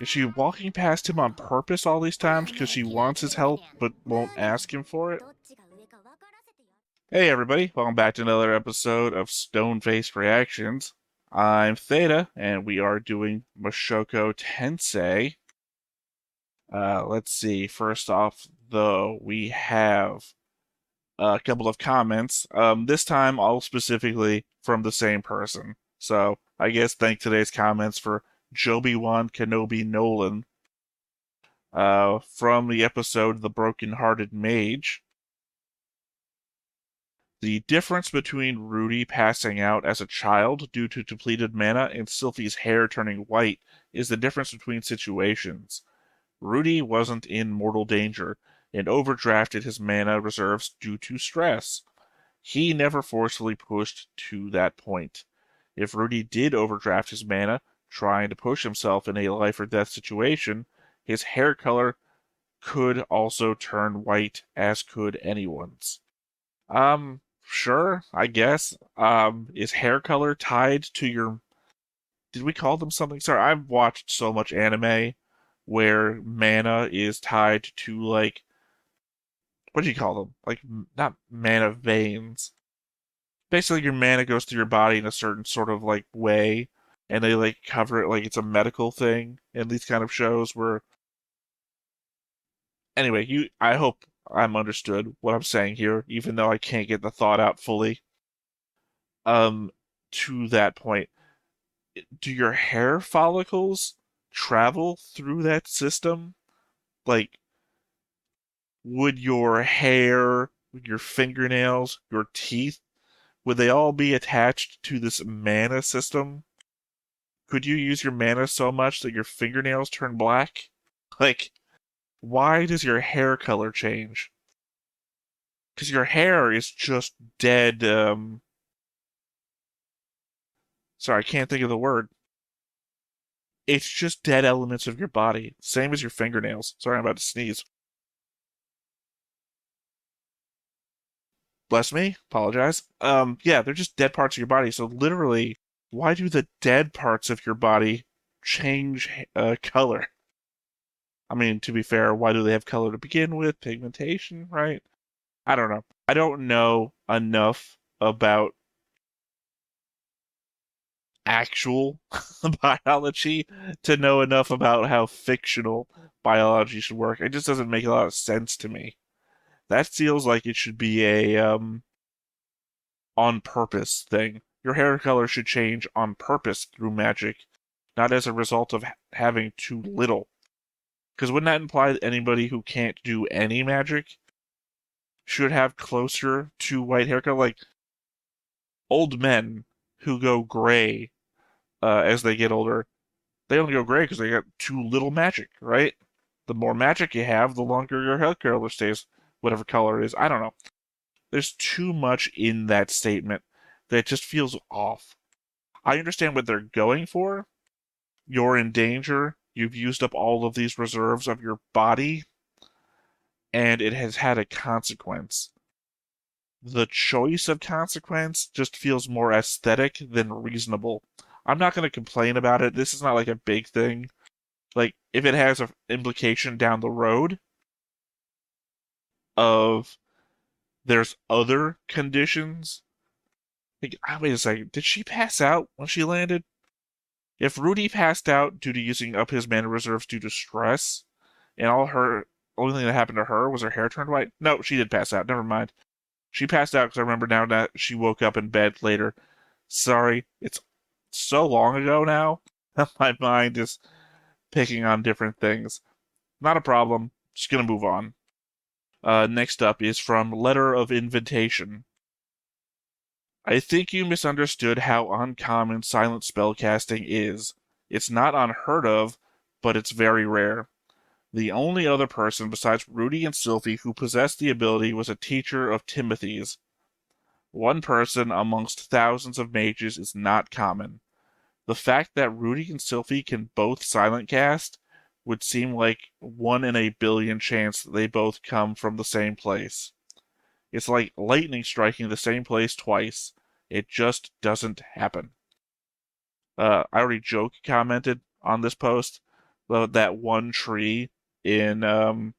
Is she walking past him on purpose all these times because she wants his help but won't ask him for it? Hey everybody, welcome back to another episode of Stone-Faced Reactions. I'm Theta, and we are doing Mushoku Tensei. Let's see, first off, though, we have a couple of comments. This time, all specifically from the same person. So, I guess thank today's comments for Joby-Wan Kenobi Nolan. From the episode The Broken-Hearted Mage. The difference between Rudy passing out as a child due to depleted mana and Sylphie's hair turning white is the difference between situations. Rudy wasn't in mortal danger and overdrafted his mana reserves due to stress. He never forcefully pushed to that point. If Rudy did overdraft his mana, trying to push himself in a life or death situation, his hair color could also turn white, as could anyone's. Sure, I guess. Is hair color tied to your... Did we call them something? Sorry, I've watched so much anime where mana is tied to, like, what do you call them? Like, not mana veins. Basically, your mana goes through your body in a certain sort of, like, way, and they, like, cover it like it's a medical thing in these kind of shows where... Anyway, I hope I'm understood what I'm saying here, even though I can't get the thought out fully. Um, to that point, do your hair follicles travel through that system? Like, would your hair, your fingernails, your teeth, would they all be attached to this mana system? Could you use your mana so much that your fingernails turn black? Like, why does your hair color change? Because your hair is just dead, sorry, I can't think of the word. It's just dead elements of your body. Same as your fingernails. Sorry, I'm about to sneeze. Bless me. Apologize. Yeah, they're just dead parts of your body. So literally, why do the dead parts of your body change color? I mean, to be fair, why do they have color to begin with? Pigmentation, right? I don't know. I don't know enough about actual biology to know enough about how fictional biology should work. It just doesn't make a lot of sense to me. That feels like it should be a on purpose thing. Your hair color should change on purpose through magic, not as a result of having too little. Because wouldn't that imply that anybody who can't do any magic should have closer to white hair color? Like old men who go gray as they get older, they only go gray because they got too little magic, right? The more magic you have, the longer your hair color stays, whatever color it is. I don't know. There's too much in that statement that just feels off. I understand what they're going for. You're in danger. You've used up all of these reserves of your body, and it has had a consequence. The choice of consequence just feels more aesthetic than reasonable. I'm not going to complain about it. This is not like a big thing. Like, if it has an implication down the road of there's other conditions. Like, wait a second. Did she pass out when she landed? If Rudy passed out due to using up his mana reserves due to stress, and only thing that happened to her was her hair turned white. No, she did pass out. Never mind. She passed out because I remember now that she woke up in bed later. Sorry, it's so long ago now that my mind is picking on different things. Not a problem. Just gonna move on. Next up is from Letter of Invitation. I think you misunderstood how uncommon silent spellcasting is. It's not unheard of, but it's very rare. The only other person besides Rudy and Sylphie who possessed the ability was a teacher of Timothy's. One person amongst thousands of mages is not common. The fact that Rudy and Sylphie can both silent cast would seem like 1 in a billion chance that they both come from the same place. It's like lightning striking the same place twice. It just doesn't happen. I already joke commented on this post, that one tree in oh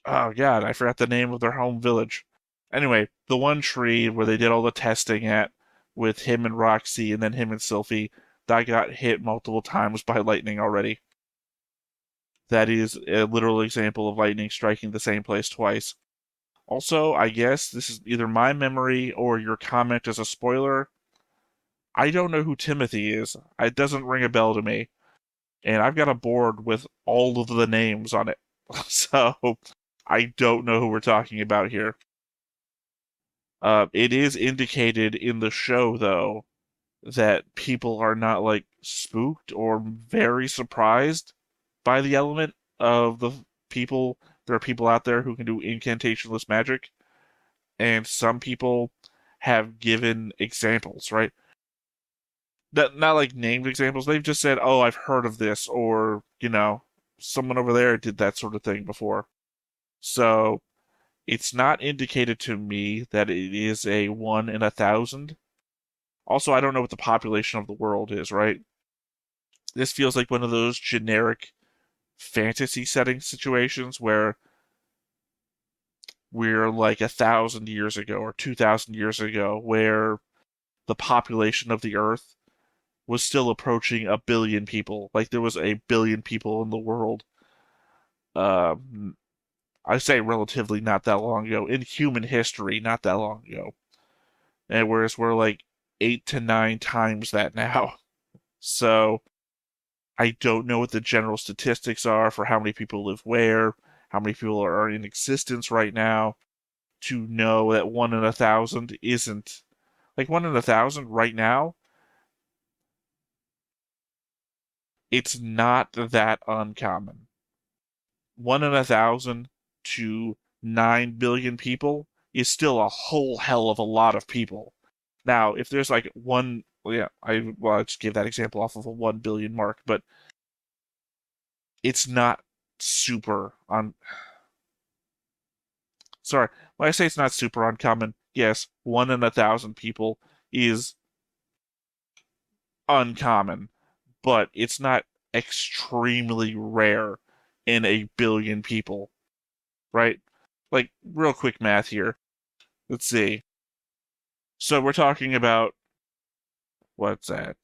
god, I forgot the name of their home village. Anyway, the one tree where they did all the testing at with him and Roxy and then him and Sylphie, that got hit multiple times by lightning already. That is a literal example of lightning striking the same place twice. Also, I guess this is either my memory or your comment as a spoiler. I don't know who Timothy is. It doesn't ring a bell to me. And I've got a board with all of the names on it. So I don't know who we're talking about here. It is indicated in the show, though, that people are not like spooked or very surprised by the element of the people. There are people out there who can do incantationless magic, and some people have given examples, right? Not like named examples. They've just said, "Oh, I've heard of this," or someone over there did that sort of thing before. So it's not indicated to me that it is a 1 in 1,000. Also, I don't know what the population of the world is, right? This feels like one of those generic fantasy setting situations where we're like 1,000 years ago or 2,000 years ago, where the population of the Earth was still approaching a billion people. Like there was a billion people in the world. Um, I say relatively not that long ago in human history, not that long ago. And whereas we're like 8 to 9 times that now. So I don't know what the general statistics are for how many people live where, how many people are in existence right now. To know that 1 in 1,000 isn't like 1 in 1,000 right now, it's not that uncommon. 1 in 1,000 to 9 billion people is still a whole hell of a lot of people. Now, if there's like one, well, yeah, I just gave that example off of a 1 billion mark, but it's not super on. Sorry, when I say it's not super uncommon, yes, 1 in 1,000 people is uncommon, but it's not extremely rare in a billion people, right? Like, real quick math here. Let's see. So we're talking about what's that?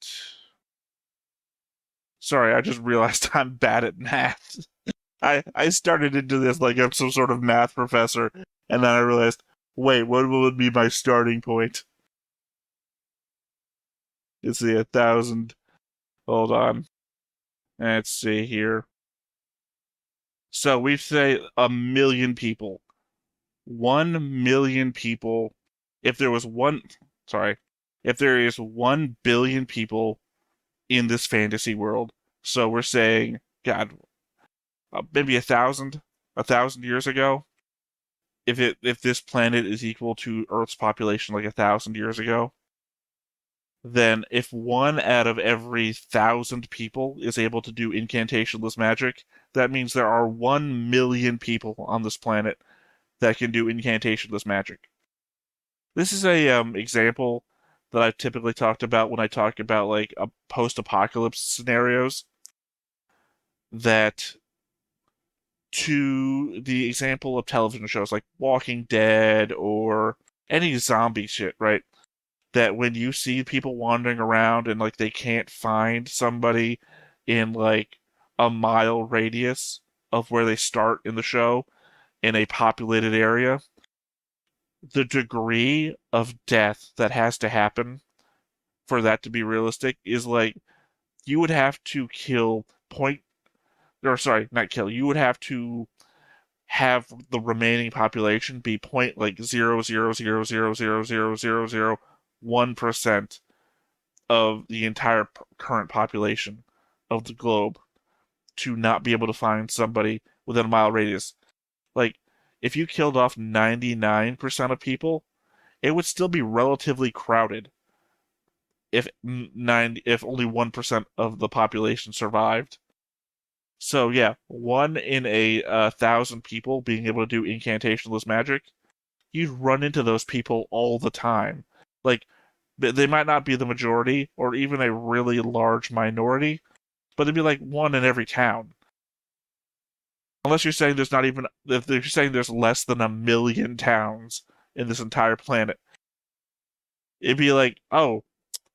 Sorry, I just realized I'm bad at math. I started into this like I'm some sort of math professor, and then I realized, wait, what would be my starting point? Let's see, 1,000. Hold on. Let's see here. So we say a million people. 1 million people. If there was one, sorry, if there is 1 billion people in this fantasy world, so we're saying, God, maybe 1,000 years ago. If this planet is equal to Earth's population like 1,000 years ago, then if one out of every 1,000 people is able to do incantationless magic, that means there are 1 million people on this planet that can do incantationless magic. This is a example that I've typically talked about when I talk about like a post-apocalypse scenarios, that to the example of television shows like Walking Dead or any zombie shit, right? That when you see people wandering around and like they can't find somebody in like a mile radius of where they start in the show in a populated area, the degree of death that has to happen for that to be realistic is like you would have to kill point or sorry, not kill. You would have to have the remaining population be point like 0.000000001% of the entire current population of the globe to not be able to find somebody within a mile radius. Like, if you killed off 99% of people, it would still be relatively crowded if only 1% of the population survived. So yeah, 1 in 1,000 people being able to do incantationless magic, you'd run into those people all the time. Like they might not be the majority or even a really large minority, but it'd be like one in every town. Unless you're saying there's not even, if you're saying there's less than 1 million towns in this entire planet, it'd be like, oh,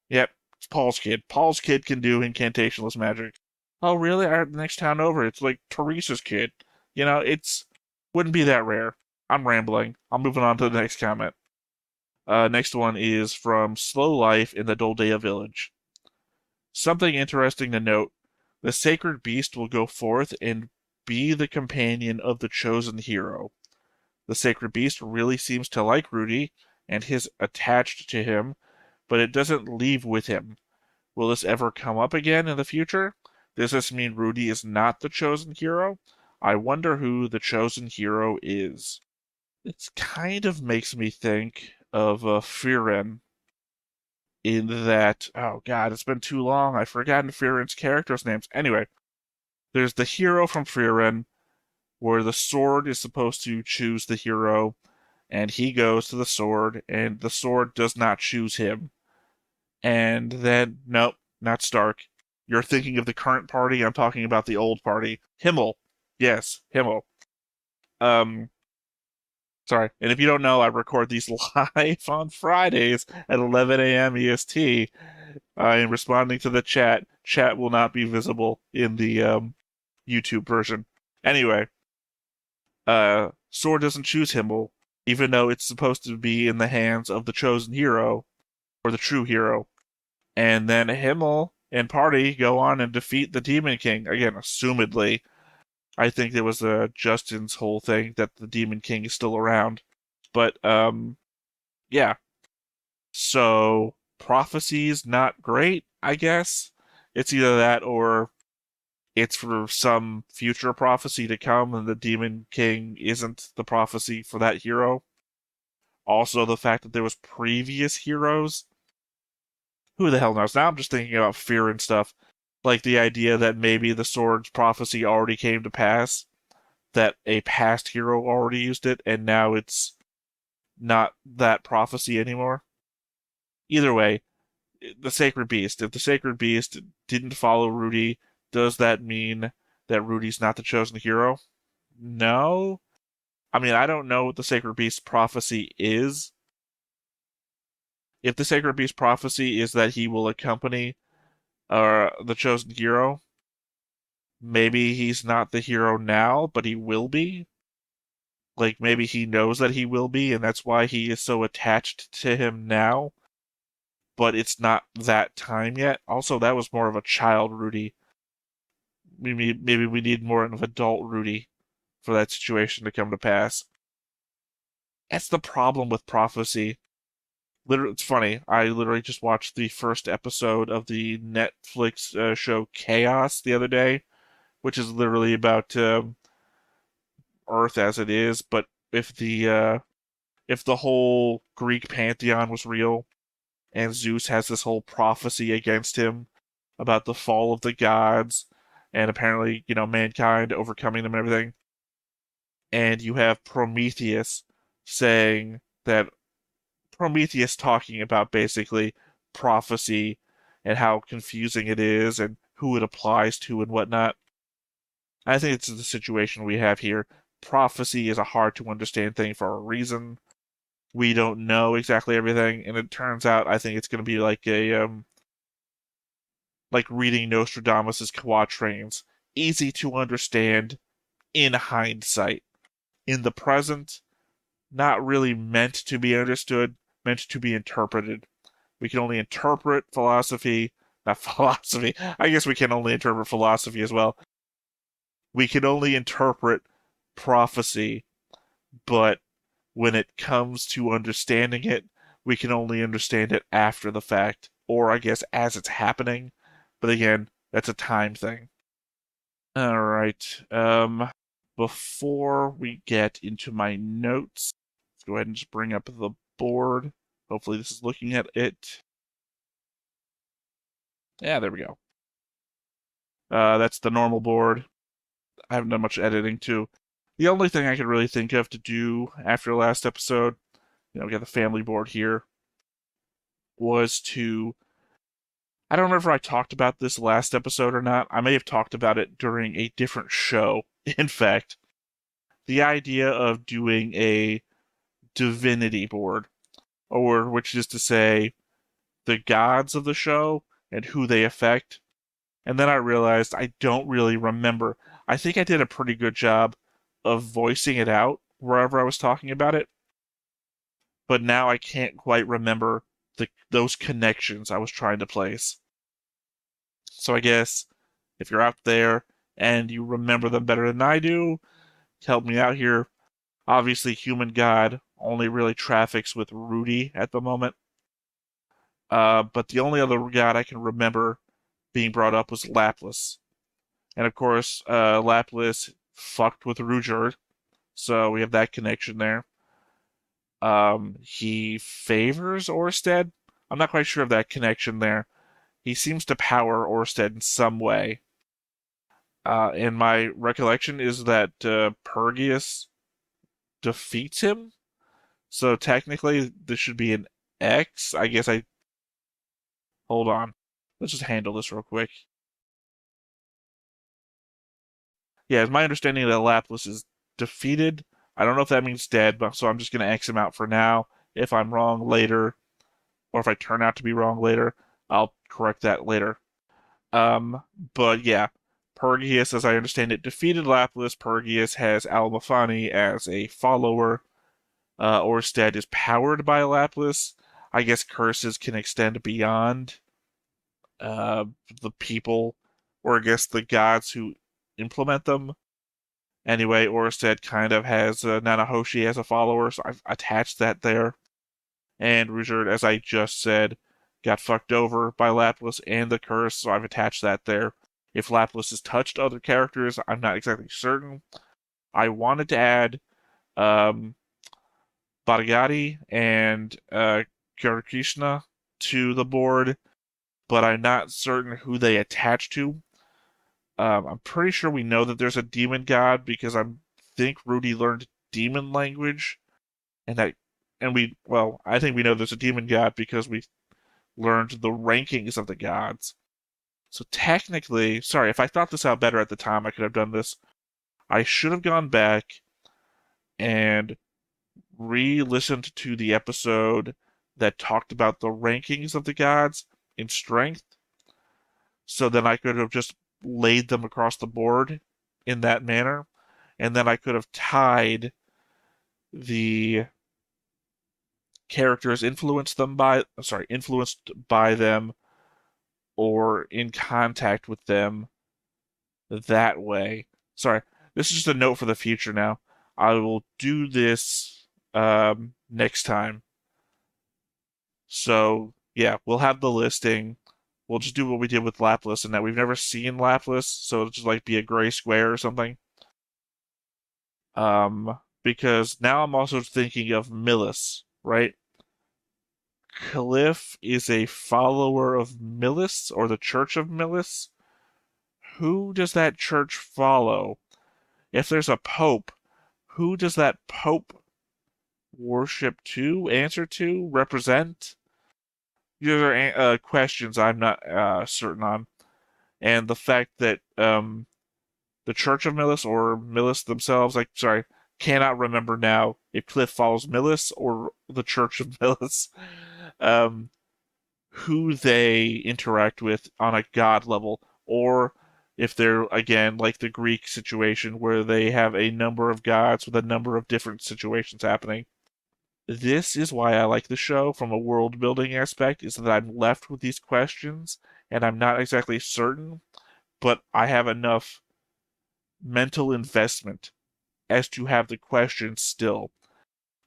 yep, it's Paul's kid. Paul's kid can do incantationless magic. Oh, really? The next town over, it's like Teresa's kid. It's wouldn't be that rare. I'm rambling. I'm moving on to the next comment. Next one is from Slow Life in the Doldea Village. Something interesting to note. The sacred beast will go forth and be the companion of the chosen hero. The sacred beast really seems to like Rudy and is attached to him, but it doesn't leave with him. Will this ever come up again in the future? Does this mean Rudy is not the chosen hero? I wonder who the chosen hero is. It kind of makes me think of Firen in that, oh god, it's been too long. I've forgotten Firen's characters' names. Anyway, there's the hero from Firen, where the sword is supposed to choose the hero, and he goes to the sword, and the sword does not choose him. And then, nope, not Stark. You're thinking of the current party. I'm talking about the old party. Himmel. Yes, Himmel. Um, Sorry. And if you don't know, I record these live on Fridays at 11 a.m. EST. I am responding to the chat. Chat will not be visible in the YouTube version. Anyway, Sword doesn't choose Himmel, even though it's supposed to be in the hands of the chosen hero, or the true hero. And then Himmel and party go on and defeat the Demon King. Again, assumedly. I think it was Justin's whole thing that the Demon King is still around. But, yeah. So, prophecy's not great, I guess. It's either that or it's for some future prophecy to come and the Demon King isn't the prophecy for that hero. Also, the fact that there was previous heroes. Who the hell knows? Now I'm just thinking about fear and stuff. Like the idea that maybe the sword's prophecy already came to pass, that a past hero already used it, and now it's not that prophecy anymore. Either way, the Sacred Beast. If the Sacred Beast didn't follow Rudy, does that mean that Rudy's not the chosen hero? No. I mean, I don't know what the Sacred Beast prophecy is. If the Sacred Beast prophecy is that he will accompany the chosen hero, maybe he's not the hero now, but he will be. Like maybe he knows that he will be, and that's why he is so attached to him now. But it's not that time yet. Also, that was more of a child Rudy. Maybe we need more of an adult Rudy for that situation to come to pass. That's the problem with prophecy. Literally, it's funny. I literally just watched the first episode of the Netflix show Chaos the other day, which is literally about Earth as it is, but if the whole Greek pantheon was real, and Zeus has this whole prophecy against him about the fall of the gods, and apparently, mankind overcoming them and everything. And you have Prometheus saying that Prometheus talking about basically prophecy and how confusing it is and who it applies to and whatnot. I think it's the situation we have here. Prophecy is a hard to understand thing for a reason. We don't know exactly everything, and it turns out I think it's going to be like like reading Nostradamus's quatrains, easy to understand in hindsight. In the present, not really meant to be understood, meant to be interpreted. We can only interpret philosophy, not philosophy. I guess we can only interpret philosophy as well. We can only interpret prophecy, but when it comes to understanding it, we can only understand it after the fact, or I guess as it's happening. But again, that's a time thing. All right. Before we get into my notes, let's go ahead and just bring up the board. Hopefully this is looking at it. Yeah, there we go. That's the normal board. I haven't done much editing too. The only thing I could really think of to do after the last episode, we got the family board here, was to I don't remember if I talked about this last episode or not. I may have talked about it during a different show. In fact, the idea of doing a divinity board, or which is to say, the gods of the show and who they affect. And then I realized I don't really remember. I think I did a pretty good job of voicing it out wherever I was talking about it, but now I can't quite remember those connections I was trying to place. So I guess if you're out there and you remember them better than I do, help me out here. Obviously, Human God only really traffics with Rudy at the moment. But the only other god I can remember being brought up was Laplace. And of course, Laplace fucked with Rudyard, so we have that connection there. He favors Orsted. I'm not quite sure of that connection there. He seems to power Orsted in some way. And my recollection is that Pergius defeats him. So technically, this should be an X. I guess I. Hold on. Let's just handle this real quick. Yeah, it's my understanding that Laplace is defeated. I don't know if that means dead, but so I'm just going to X him out for now. If I'm wrong later, or if I turn out to be wrong later, I'll correct that later. Um, but yeah, Pergius, as I understand it, defeated Laplace. Pergius has Almaphani as a follower. Orsted is powered by Laplace. I guess curses can extend beyond uh, the people, or I guess the gods who implement them. Anyway, Orsted kind of has Nanahoshi as a follower, so I've attached that there. And Rudyard, as I just said, got fucked over by Laplace and the curse, so I've attached that there. If Laplace has touched other characters, I'm not exactly certain. I wanted to add um, Bargati and Krishna to the board, but I'm not certain who they attach to. I'm pretty sure we know that there's a demon god because I think Rudy learned demon language, and that, and we, well, I think we know there's a demon god because we learned the rankings of the gods. So technically, sorry, if I thought this out better at the time, I could have done this. I should have gone back and re-listened to the episode that talked about the rankings of the gods in strength, so then I could have just laid them across the board in that manner, and then I could have tied the characters influenced by them or in contact with them that way. Sorry, this is just a note for the future now. I will do this next time. So yeah, we'll have the listing. We'll just do what we did with Laplace, and that we've never seen Laplace, so it'll just like be a gray square or something. Because now I'm also thinking of Millis, right? Cliff is a follower of Millis or the Church of Millis. Who does that church follow? If there's a pope, who does that pope worship to, answer to, represent? These are questions I'm not certain on. And the fact that the Church of Millis or Millis themselves, like, sorry, cannot remember now if Cliff follows Millis or the Church of Millis. Um, who they interact with on a god level, or if they're, again, like the Greek situation where they have a number of gods with a number of different situations happening. This is why I like the show from a world building aspect, is that I'm left with these questions and I'm not exactly certain, but I have enough mental investment as to have the question still.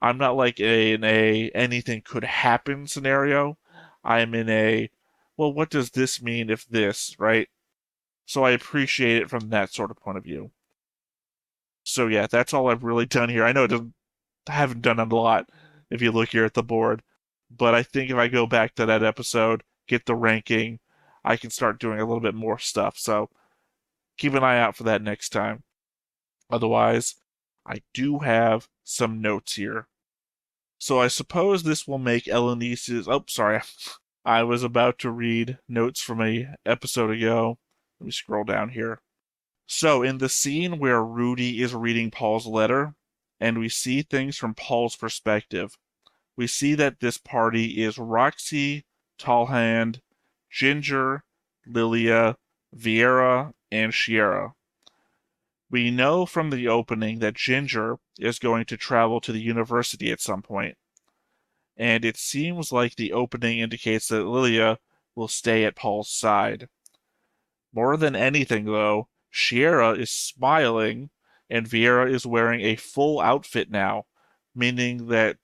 I'm not like in a anything could happen scenario. I'm in a, well, what does this mean if this, right? So I appreciate it from that sort of point of view. So yeah, that's all I've really done here. I know I haven't done a lot if you look here at the board, but I think if I go back to that episode, get the ranking, I can start doing a little bit more stuff. So keep an eye out for that next time. Otherwise, I do have some notes here. So I suppose this will make Elenice's. Oh, sorry. I was about to read notes from a episode ago. Let me scroll down here. So, in the scene where Rudy is reading Paul's letter, and we see things from Paul's perspective, we see that this party is Roxy, Tallhand, Ginger, Lilia, Vieira, and Shiera. We know from the opening that Ginger is going to travel to the university at some point, and it seems like the opening indicates that Lilia will stay at Paul's side. More than anything, though, Shiera is smiling, and Vieira is wearing a full outfit now, meaning that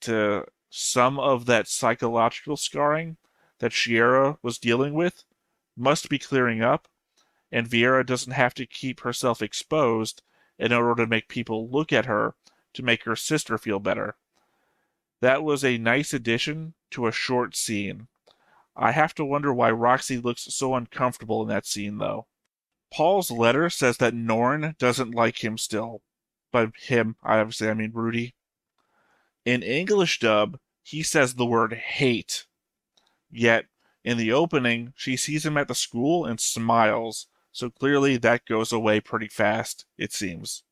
some of that psychological scarring that Shiera was dealing with must be clearing up, and Vieira doesn't have to keep herself exposed in order to make people look at her to make her sister feel better. That was a nice addition to a short scene. I have to wonder why Roxy looks so uncomfortable in that scene, though. Paul's letter says that Norn doesn't like him still. By him, obviously, I mean Rudy. In English dub, he says the word hate. Yet, in the opening, she sees him at the school and smiles. So clearly that goes away pretty fast, it seems.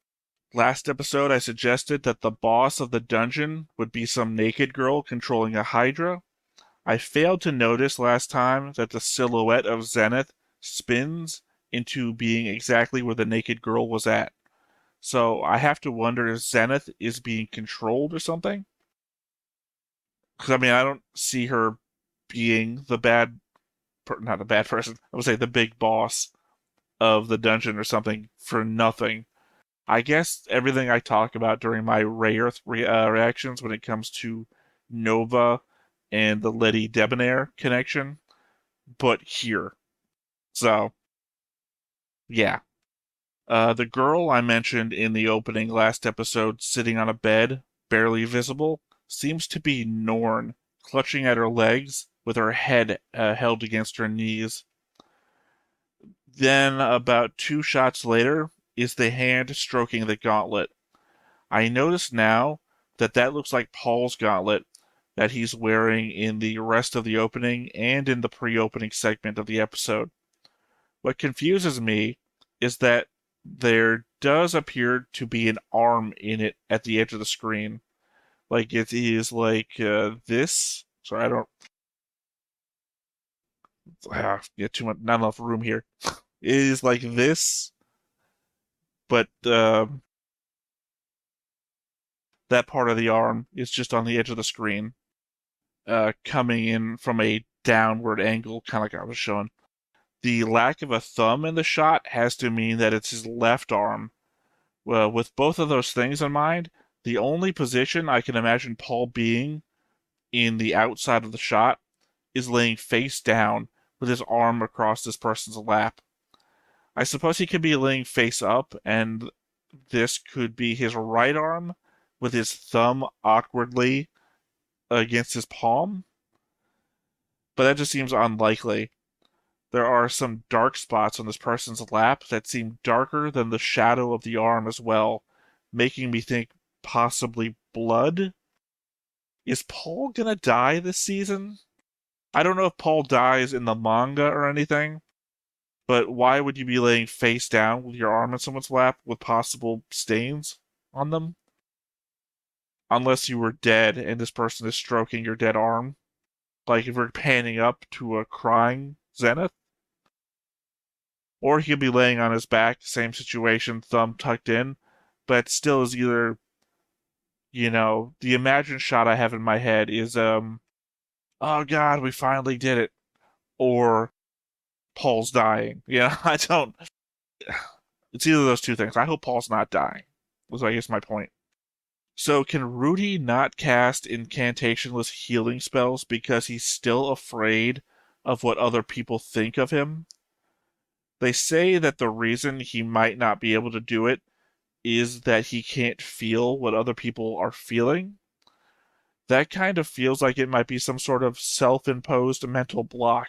Last episode, I suggested that the boss of the dungeon would be some naked girl controlling a hydra. I failed to notice last time that the silhouette of Zenith spins into being exactly where the naked girl was at. So I have to wonder if Zenith is being controlled or something. Because, I mean, I don't see her being the not the bad person, I would say the big boss of the dungeon or something for nothing. I guess everything I talk about during my reactions when it comes to Nova and the Letty Debonair connection, but here. So, yeah. The girl I mentioned in the opening last episode sitting on a bed, barely visible, seems to be Norn, clutching at her legs with her head held against her knees. Then, about 2 shots later, is the hand stroking the gauntlet. I notice now that that looks like Paul's gauntlet that he's wearing in the rest of the opening and in the pre-opening segment of the episode. What confuses me is that there does appear to be an arm in it at the edge of the screen. Like it is like this. Sorry, I don't. Get too much. Not enough room here. It is like this, but that part of the arm is just on the edge of the screen, coming in from a downward angle, kind of like I was showing. The lack of a thumb in the shot has to mean that it's his left arm. Well, with both of those things in mind, the only position I can imagine Paul being in the outside of the shot is laying face down with his arm across this person's lap. I suppose he could be laying face up, and this could be his right arm with his thumb awkwardly against his palm, but that just seems unlikely. There are some dark spots on this person's lap that seem darker than the shadow of the arm as well, making me think possibly blood. Is Paul gonna die this season? I don't know if Paul dies in the manga or anything, but why would you be laying face down with your arm in someone's lap with possible stains on them? Unless you were dead and this person is stroking your dead arm. Like if we're panning up to a crying Zenith. Or he could be laying on his back, same situation, thumb tucked in, but still is either, the imagined shot I have in my head is, oh God, we finally did it. Or Paul's dying. I don't. It's either of those two things. I hope Paul's not dying, was I guess my point. So can Rudy not cast incantationless healing spells because he's still afraid of what other people think of him? They say that the reason he might not be able to do it is that he can't feel what other people are feeling. That kind of feels like it might be some sort of self-imposed mental block.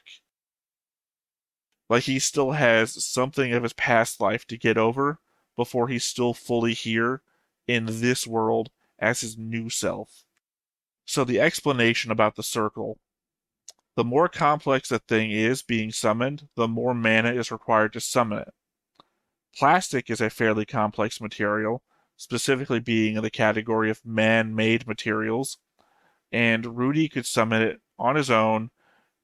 Like he still has something of his past life to get over before he's still fully here in this world as his new self. So the explanation about the circle, The more complex a thing is being summoned, the more mana is required to summon it. Plastic is a fairly complex material, specifically being in the category of man-made materials, and Rudy could summon it on his own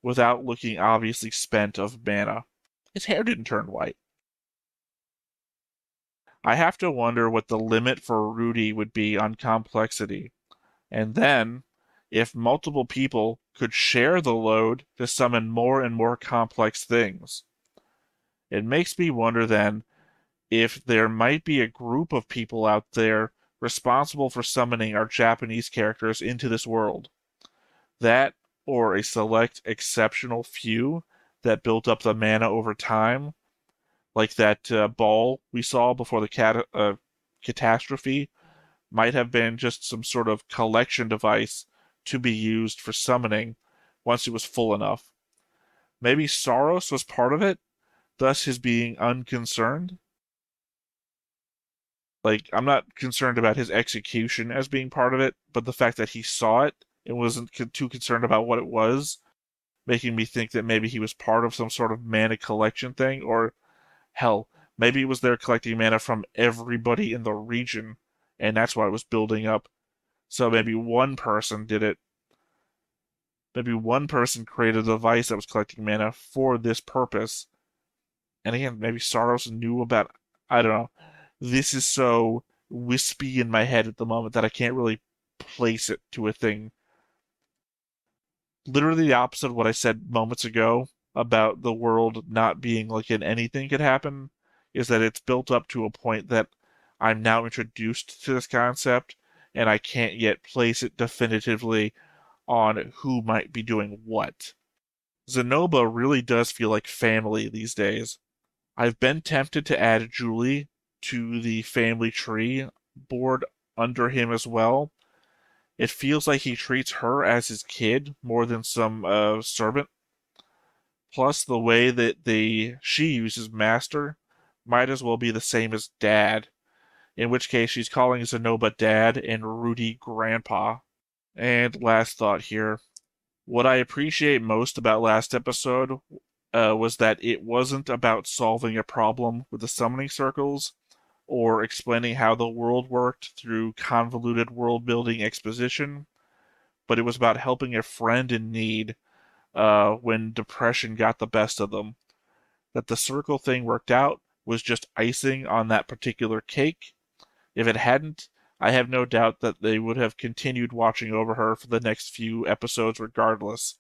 without looking obviously spent of mana. His hair didn't turn white. I have to wonder what the limit for Rudy would be on complexity. And then, if multiple people could share the load to summon more and more complex things. It makes me wonder then if there might be a group of people out there responsible for summoning our Japanese characters into this world. That, or a select exceptional few that built up the mana over time, like that ball we saw before the catastrophe, might have been just some sort of collection device to be used for summoning once it was full enough. Maybe Saros was part of it, thus his being unconcerned. Like, I'm not concerned about his execution as being part of it, but the fact that he saw it and wasn't too concerned about what it was, making me think that maybe he was part of some sort of mana collection thing, or hell, maybe he was there collecting mana from everybody in the region, and that's why it was building up. So maybe one person did it. Maybe one person created a device that was collecting mana for this purpose. And again, maybe Saros knew about. I don't know. This is so wispy in my head at the moment that I can't really place it to a thing. Literally the opposite of what I said moments ago about the world not being like an anything could happen is that it's built up to a point that I'm now introduced to this concept and I can't yet place it definitively on who might be doing what. Zenoba really does feel like family these days. I've been tempted to add Julie to the family tree board under him as well. It feels like he treats her as his kid more than some servant. Plus, the way that she uses master might as well be the same as dad, in which case she's calling Zenoba dad and Rudy grandpa. And last thought here. What I appreciate most about last episode was that it wasn't about solving a problem with the summoning circles or explaining how the world worked through convoluted world building exposition, but it was about helping a friend in need when depression got the best of them. That the circle thing worked out was just icing on that particular cake. If it hadn't, I have no doubt that they would have continued watching over her for the next few episodes regardless,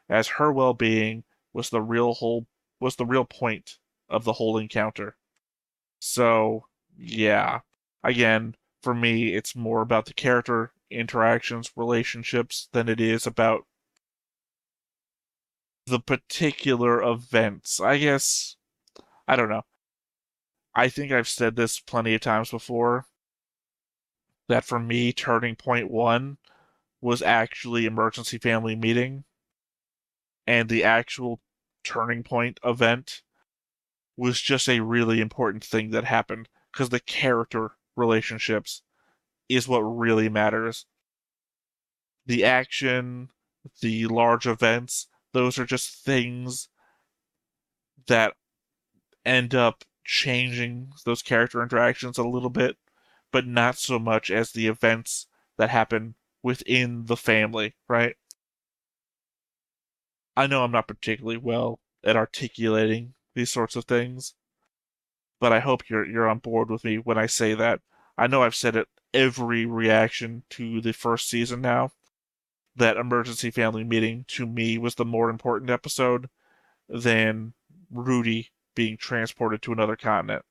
as her well-being was the real point of the whole encounter. So, yeah. Again, for me, it's more about the character interactions, relationships than it is about the particular events. I guess I don't know. I think I've said this plenty of times before that for me, turning point one was actually emergency family meeting, and the actual turning point event was just a really important thing that happened because the character relationships is what really matters. The action, the large events, those are just things that end up changing those character interactions a little bit, but not so much as the events that happen within the family, right? I know I'm not particularly well at articulating these sorts of things, but I hope you're on board with me when I say that. I know I've said it every reaction to the first season now, that emergency family meeting to me was the more important episode than Rudy being transported to another continent.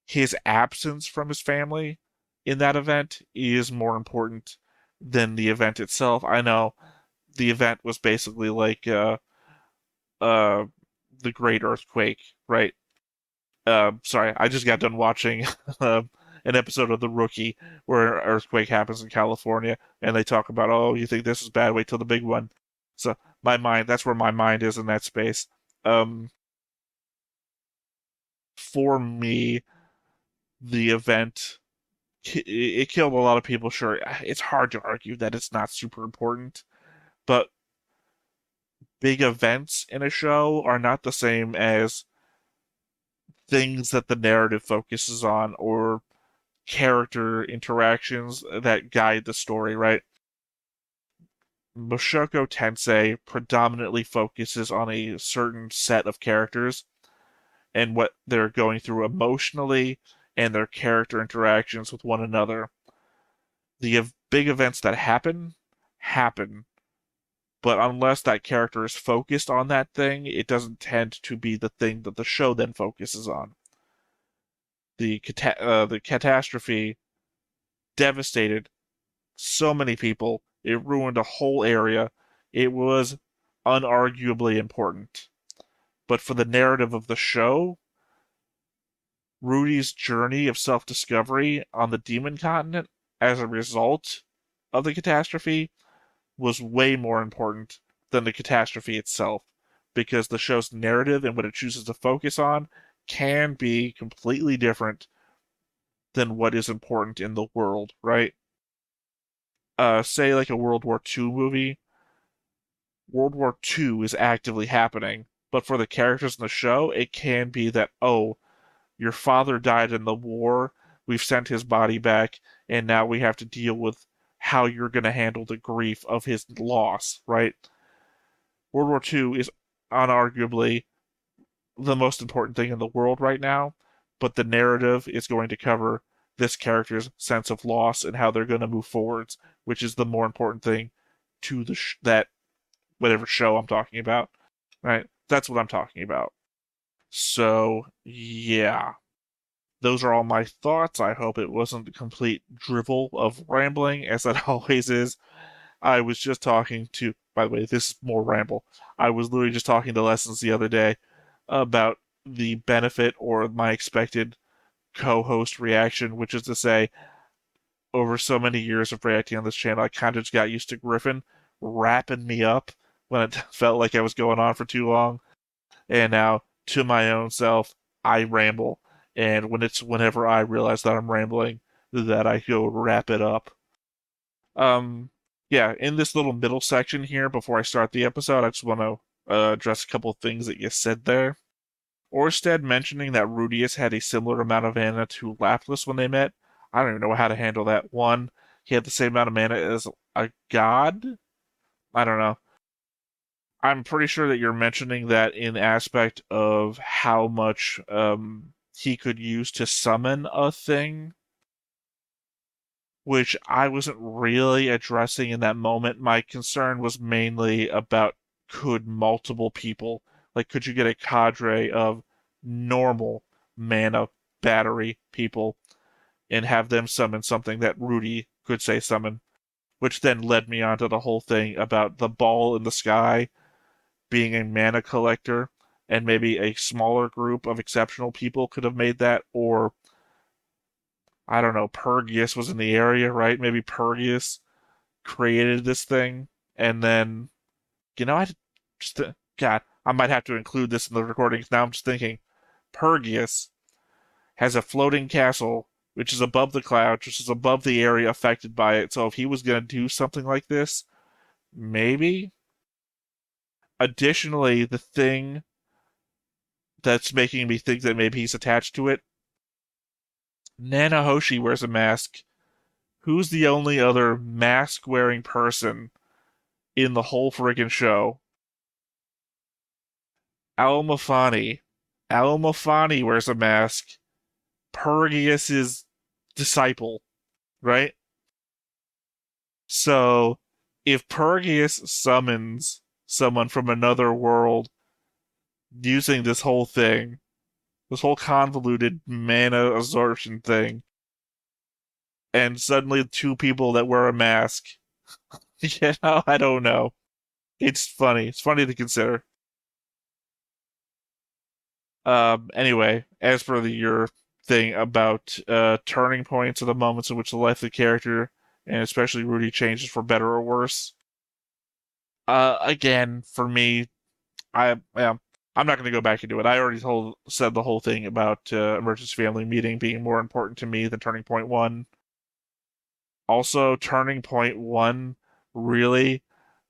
His absence from his family in that event is more important than the event itself. I know the event was basically like uh the Great Earthquake, right? Sorry, I just got done watching uh, an episode of The Rookie where an earthquake happens in California, and they talk about, oh, you think this is bad? Wait till the big one. So that's where my mind is in that space. Um, for me, the event, it killed a lot of people. Sure, it's hard to argue that it's not super important, but big events in a show are not the same as things that the narrative focuses on or character interactions that guide the story, right? Mushoku Tensei predominantly focuses on a certain set of characters and what they're going through emotionally and their character interactions with one another. The big events that happen, but unless that character is focused on that thing, it doesn't tend to be the thing that the show then focuses on. The catastrophe devastated so many people. It ruined a whole area. It was unarguably important. But for the narrative of the show, Rudy's journey of self discovery on the demon continent as a result of the catastrophe was way more important than the catastrophe itself, because the show's narrative and what it chooses to focus on can be completely different than what is important in the world, right? Say like a World War II movie. World War II is actively happening, but for the characters in the show, it can be that, oh, your father died in the war, we've sent his body back, and now we have to deal with how you're going to handle the grief of his loss, right? World War II is unarguably the most important thing in the world right now, but the narrative is going to cover this character's sense of loss and how they're going to move forwards, which is the more important thing to that whatever show I'm talking about, right? That's what I'm talking about. So, yeah, those are all my thoughts. I hope it wasn't a complete drivel of rambling, as that always is. I was just talking to, by the way, this is more ramble. I was literally just talking to Lessons the other day about the benefit or my expected co-host reaction, which is to say, over so many years of reacting on this channel, I kind of just got used to Griffin wrapping me up when it felt like I was going on for too long. And now, to my own self, I ramble. And whenever I realize that I'm rambling, that I go wrap it up. Um, yeah, in this little middle section here, before I start the episode, I just want to address a couple of things that you said there. Orsted mentioning that Rudeus had a similar amount of mana to Lapras when they met. I don't even know how to handle that. One, he had the same amount of mana as a god? I don't know. I'm pretty sure that you're mentioning that in aspect of how much he could use to summon a thing, which I wasn't really addressing in that moment. My concern was mainly about could multiple people, like, could you get a cadre of normal mana battery people and have them summon something that Rudy could say summon, which then led me onto the whole thing about the ball in the sky being a mana collector, and maybe a smaller group of exceptional people could have made that, or I don't know, Pergius was in the area, right? Maybe Pergius created this thing, and then I just God, I might have to include this in the recordings. Now I'm just thinking, Pergius has a floating castle which is above the clouds, which is above the area affected by it. So if he was going to do something like this, maybe. Additionally, the thing that's making me think that maybe he's attached to it, Nanahoshi wears a mask. Who's the only other mask-wearing person in the whole friggin' show? Almafani. Almafani wears a mask. Pergius's disciple, right? So, if Pergius summons someone from another world using this whole thing, this whole convoluted mana absorption thing, and suddenly two people that wear a mask, I don't know. It's funny. It's funny to consider. Anyway, as for your thing about turning points are the moments in which the life of the character, and especially Rudy, changes for better or worse. Again, for me, yeah, I'm not going to go back into it. I already said the whole thing about emergency family meeting being more important to me than turning point one. Also, turning point one really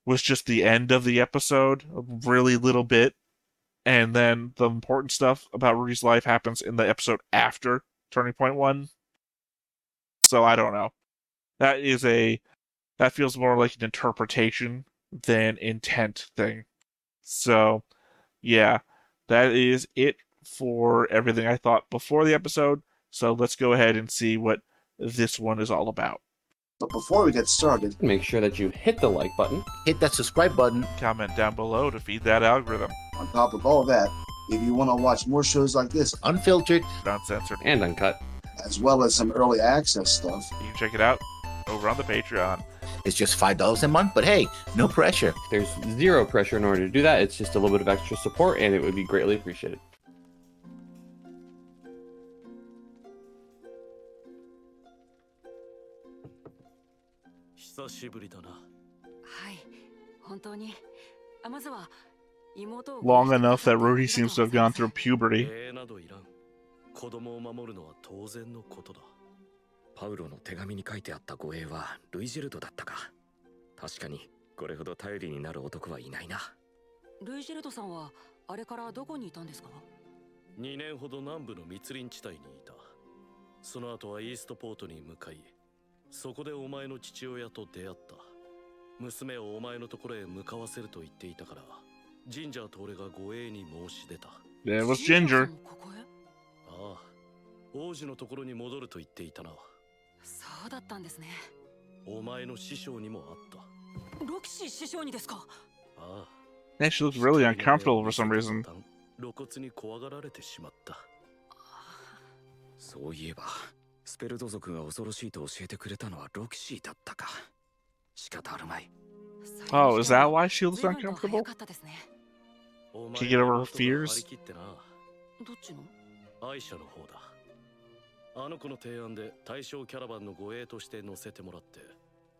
was just the end of the episode, a really little bit, and then the important stuff about Rudy's life happens in the episode after Turning Point 1. So I don't know. That feels more like an interpretation than intent thing. So yeah, that is it for everything I thought before the episode. So let's go ahead and see what this one is all about. But before we get started, make sure that you hit the like button, hit that subscribe button. Comment down below to feed that algorithm. On top of all that, if you want to watch more shows like this, unfiltered, uncensored, and uncut, as well as some early access stuff, you can check it out over on the Patreon. It's just $5 a month, but hey, no pressure. There's zero pressure in order to do that. It's just a little bit of extra support, and it would be greatly appreciated. Long enough that Rudy seems to have gone through puberty. パウロの手紙に書いてあった護衛はルイジェルドだったか。確かにこれほど頼りになる男はいないな。ルイジェルドさんはあれからどこにいたんですか？2年ほど南部の密林地帯にいた。その後はイーストポートに向かい、そこでお前の父親と出会った。娘をお前のところへ向かわせると言っていたから、ジンジャーと俺が護衛に申し出た。There was Ginger. ああ、王子のところに戻ると言っていたな。そうだったんですね。お前の師匠にもあった。ロキシー師匠にですか？ああ。Yeah, she looks really uncomfortable for some reason. 露骨に怖がられてしまった。そういえば、スペルド族が恐ろしいと教えてくれたのはロキシーだったか。仕方あるまい。Oh, is that why she looks uncomfortable? Can you get over her fears? どっちの？アイシャの方だ。あの子の提案で対象キャラバンの護衛として乗せてもらって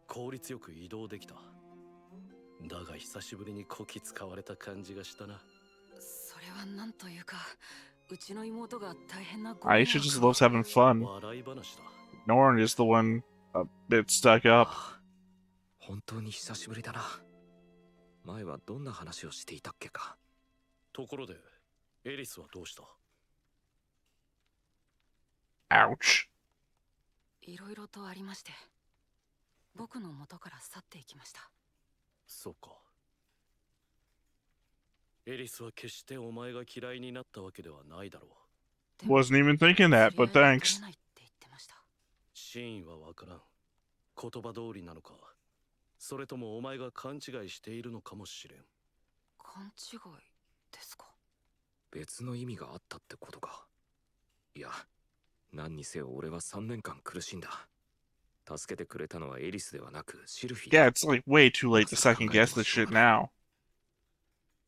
効率よく移動できた。だが久しぶりにこき使われた感じがしたな。それはなんというか、うちの妹が大変な。Aisha just loves having fun. Norn is the one a bit stuck up. 本当に久しぶりだな。前はどんな話をしていたっけか。ところで、エリスはどうした？ Ouch. いろいろとありまして、僕の元から去っていきました。そうか。エリスは決してお前が嫌いになったわけではないだろう。Wasn't even thinking that, but thanks. 真意はわからん。言葉通りなのか、それともお前が勘違いしているのかもしれん。勘違いですか？別の意味があったってことか。いや。何にせよ俺は3年間苦しんだ。助けてくれたのはエリスではなくシルフィー。Yeah, it's like way too late to second guess this shit now.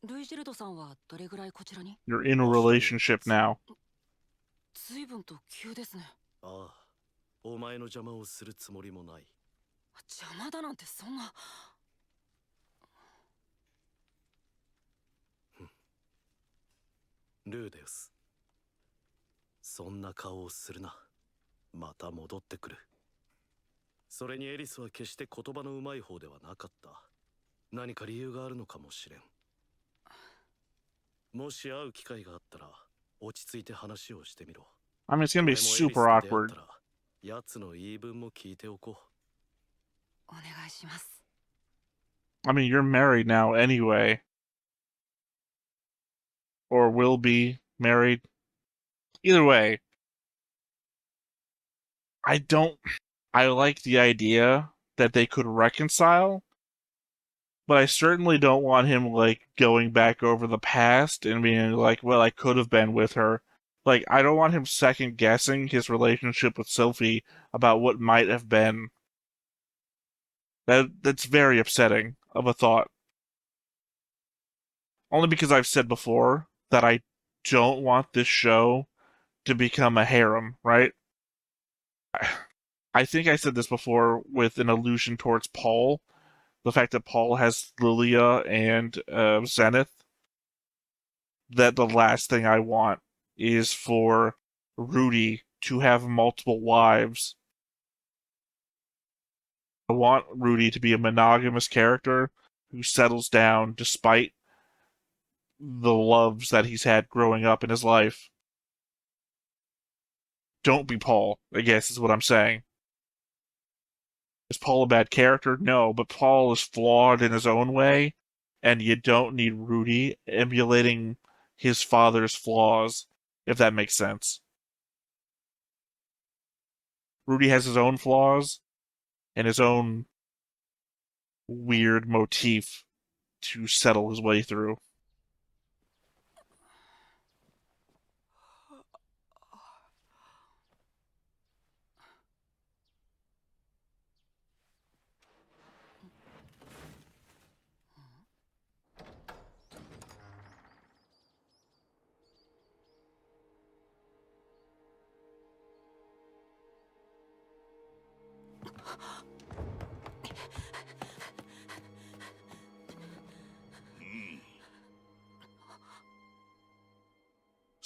ルイジェルドさんはどれぐらいこちらに？ You're in a relationship now. 随分と急ですね。ああ、お前の邪魔をするつもりもない。邪魔だなんてそんな。ルーデウス。そんな顔をするな。また戻ってくる。それにエリスは決して言葉のうまい方ではなかった。何か理由があるのかもしれん。もし会う機会があったら落ち着いて話をしてみろ。I mean, it's gonna be super awkward. 奴の言い分も聞いておこう。お願いします。I mean, you're married now anyway. Or will be married. Either way, I like the idea that they could reconcile, but I certainly don't want him, like, going back over the past and being like, well, I could have been with her. Like, I don't want him second-guessing his relationship with Sophie about what might have been. That's very upsetting of a thought. Only because I've said before that I don't want this show to become a harem, right? I think I said this before with an allusion towards Paul. The fact that Paul has Lilia and Zenith. That the last thing I want is for Rudy to have multiple wives. I want Rudy to be a monogamous character who settles down despite the loves that he's had growing up in his life. Don't be Paul, I guess is what I'm saying. Is Paul a bad character? No, but Paul is flawed in his own way, and you don't need Rudy emulating his father's flaws, if that makes sense. Rudy has his own flaws and his own weird motif to settle his way through.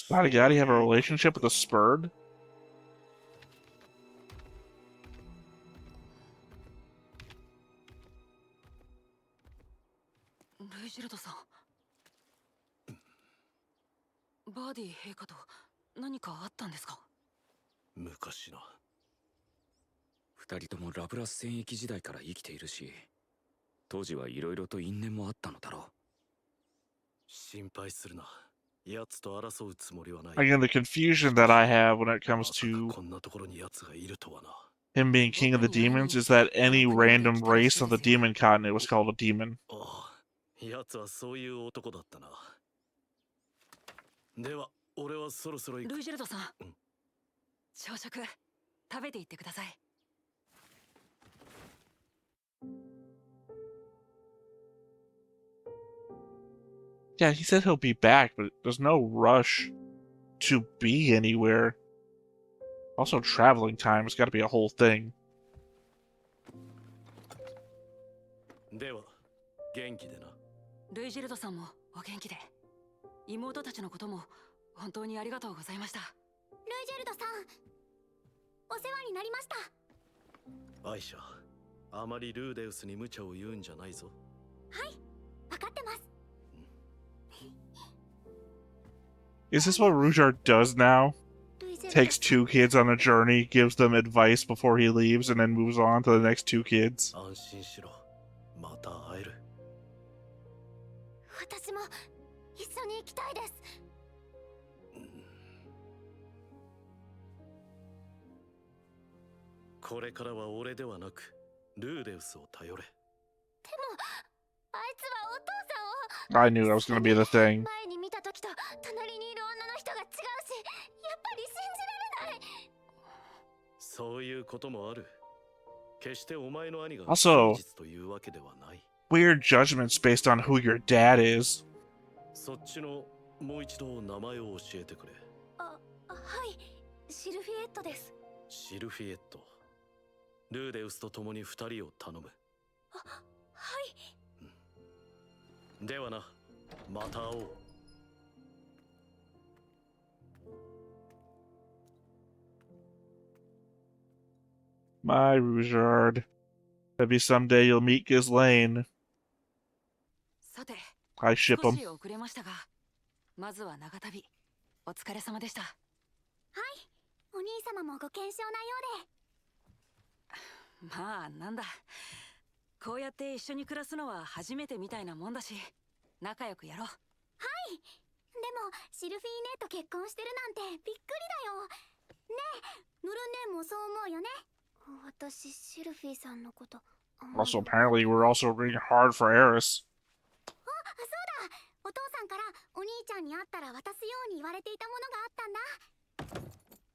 Spotty Gotti have a relationship with a Spurd? ルイジルドさん、バーディ陛下と何かあったんですか？昔な。二人ともラブラス戦役時代から生きているし、当時はいろいろと因縁もあったのだろう。心配するな。奴と争うつもりはない。 Again, the confusion that I have when it comes まさか to こんなところに奴がいるとはな。 him being king of the demons is that any random race on the demon continent was called a demon. ああ、奴はそういう男だったな。では、俺はそろそろ行く。ルイジルドさん、うん、朝食食べていってください。Yeah, he said he'll be back, but there's no rush to be anywhere. Also, traveling time has got to be a whole thing. では、元気でな。ルイジルドさんもお元気で。妹たちのことも本当にありがとうございました。ルイジェルドさん、お世話になりました。アイシャ、あまりルーデウスに無茶を言うんじゃないぞ。はい、わかってます。Is this what Rudyard does now? ルイジェルド Takes two kids on a journey, gives them advice before he leaves, and then moves on to the next two kids. 安心しろ。また会える。私も一緒に行きたいです。これからは俺ではなく、ルーデウスを頼れ。でも、あいつはお父 I knew that was going to be the さんを thing. 前に見た時と隣にいる女の人が違うし、やっぱり信じられない。そういうこともある。決してお前の兄が Also 真実というわけではない。 Weird judgments based on who your dad is. そっちのもう一度名前を教えてくれ。はい、シルフィエットです。シルフィエット。ルーデウスと共に二人を頼む。はい。ではな、また会おう。My Rudyard. Maybe someday you'll meet Ghislaine. さて、 I ship 少 him. し遅れましたが、まずは長旅お疲れ様でした。はい、お兄様もご健勝なようで。まあなんだ、こうやって一緒に暮らすのは初めてみたいなもんだし、仲良くやろう。はい。でもシルフィーネと結婚してるなんてびっくりだよ。ねえ、ヌルネもそう思うよね。私シルフィーさんのこと。Also, apparently, we're also working hard for Eris. そうだ。お父さんからお兄ちゃんに会ったら渡すように言われていたものがあったんだ。